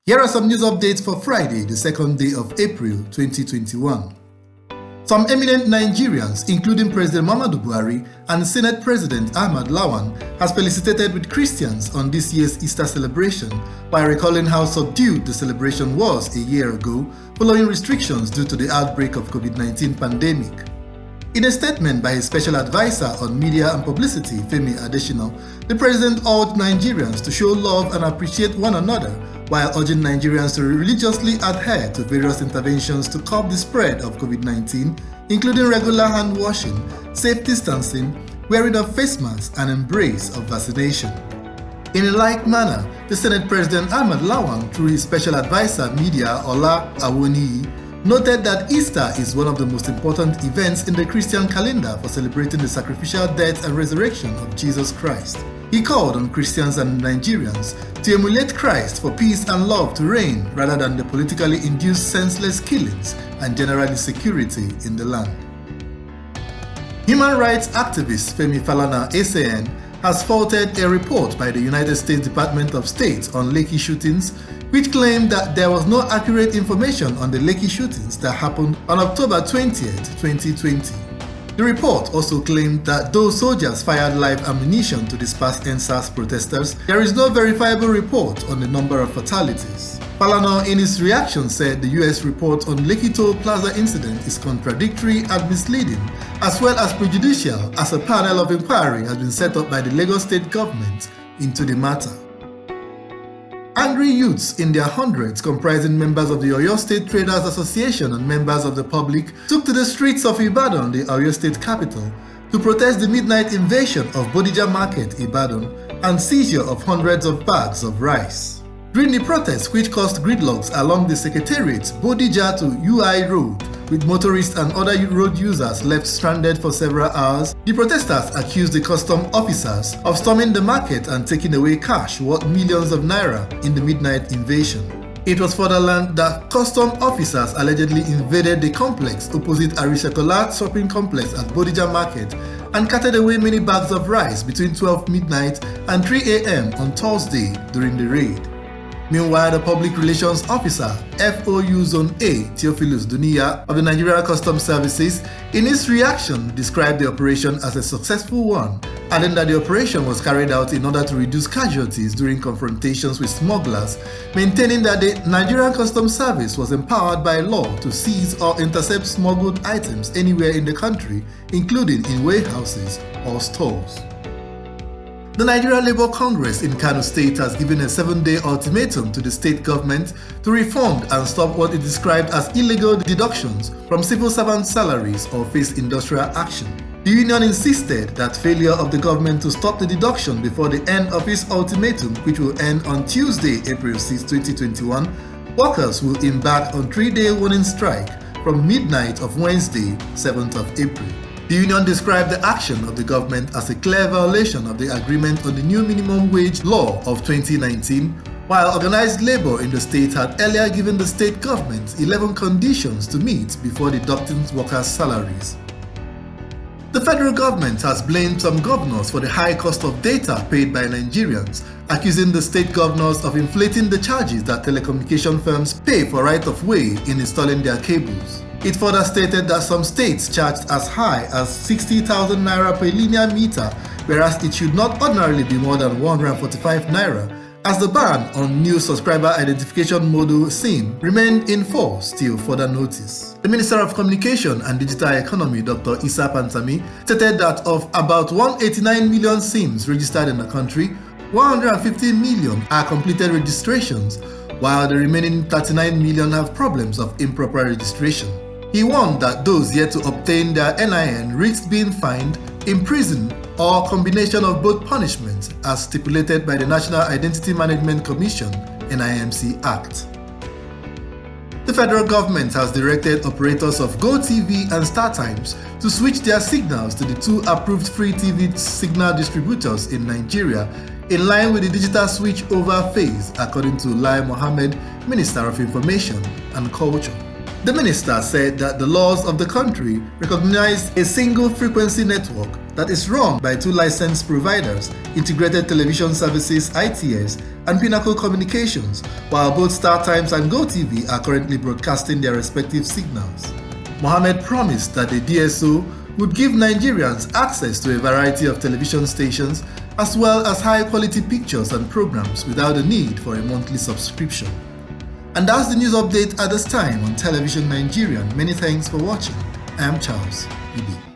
Here are some news updates for Friday, the 2nd day of April 2021. Some eminent Nigerians, including President Muhammadu Buhari and Senate President AHMAD Lawan, has felicitated with Christians on this year's Easter celebration by recalling how subdued the celebration was a year ago following restrictions due to the outbreak of COVID-19 pandemic. In a statement by his special advisor on media and publicity, FEMI Additional, the president urged Nigerians to show love and appreciate one another while urging Nigerians to religiously adhere to various interventions to curb the spread of COVID-19, including regular hand washing, safe distancing, wearing of face masks, and embrace of vaccination. In a like manner, the Senate President AHMAD Lawan, through his special advisor media Ola Awoniyi, noted that Easter is one of the most important events in the Christian calendar for celebrating the sacrificial death and resurrection of Jesus Christ. He called on Christians and Nigerians to emulate Christ for peace and love to reign rather than the politically induced senseless killings and general insecurity in the land. Human rights activist FEMI Falana SAN has faulted a report by the United States Department of State on Lekki shootings, which claimed that there was no accurate information on the Lekki shootings that happened on October 20th, 2020. The report also claimed that though soldiers fired live ammunition to disperse ENDSARS protesters, there is no verifiable report on the number of fatalities. Falana, in his reaction, said the US report on Lekki Toll Plaza incident is contradictory and misleading, as well as prejudicial, as a panel of inquiry has been set up by the Lagos state government into the matter. Angry youths in their hundreds, comprising members of the Oyo State Traders Association and members of the public, took to the streets of Ibadan, the Oyo State capital, to protest the midnight invasion of Bodija Market, Ibadan, and seizure of hundreds of bags of rice. During the protest, which caused gridlocks along the Secretariat, Bodija to UI Road, with motorists and other road users left stranded for several hours, the protesters accused the custom officers of storming the market and taking away cash worth millions of naira in the midnight invasion. It was further learned that custom officers allegedly invaded the complex opposite Arisekola shopping complex at Bodija Market and carted away many bags of rice between 12 midnight and 3 a.m. on Thursday during the raid. Meanwhile, the Public Relations Officer, FOU Zone A, Theophilus Duniya of the Nigerian Customs Services, in his reaction described the operation as a successful one, adding that the operation was carried out in order to reduce casualties during confrontations with smugglers, maintaining that the Nigerian Customs Service was empowered by law to seize or intercept smuggled items anywhere in the country, including in warehouses or stores. The Nigeria Labour Congress in Kano State has given a 7-day ultimatum to the state government to refund and stop what it described as illegal deductions from civil servant salaries or face industrial action. The union insisted that failure of the government to stop the deduction before the end of its ultimatum, which will end on Tuesday, April 6, 2021, workers will embark on 3-day warning strike from midnight of Wednesday, 7th of April. The union described the action of the government as a clear violation of the agreement on the new minimum wage law of 2019, while organized labor in the state had earlier given the state government 11 conditions to meet before deducting workers' salaries. The federal government has blamed some governors for the high cost of data paid by Nigerians, accusing the state governors of inflating the charges that telecommunication firms pay for right-of-way in installing their cables. It further stated that some states charged as high as 60,000 naira per linear meter, whereas it should not ordinarily be more than 145 naira, as the ban on new subscriber identification module SIM remained in force till further notice. The Minister of Communication and Digital Economy, Dr. Issa Pantami, stated that of about 189 million SIMs registered in the country, 150 million are completed registrations, while the remaining 39 million have problems of improper registration. He warned that those yet to obtain their NIN risk being fined, imprisoned, or combination of both punishments as stipulated by the National Identity Management Commission (NIMC) Act. The federal government has directed operators of GoTV and StarTimes to switch their signals to the 2 approved free TV signal distributors in Nigeria, in line with the digital switch-over phase, according to Lai Mohammed, Minister of Information and Culture. The minister said that the laws of the country recognize a single frequency network that is run by two licensed providers, Integrated Television Services (ITS) and Pinnacle Communications, while both StarTimes and GoTV are currently broadcasting their respective signals. Mohammed promised that the DSO would give Nigerians access to a variety of television stations as well as high-quality pictures and programs without the need for a monthly subscription. And that's the news update at this time on Television Nigerian. Many thanks for watching. I am Charles Bibi.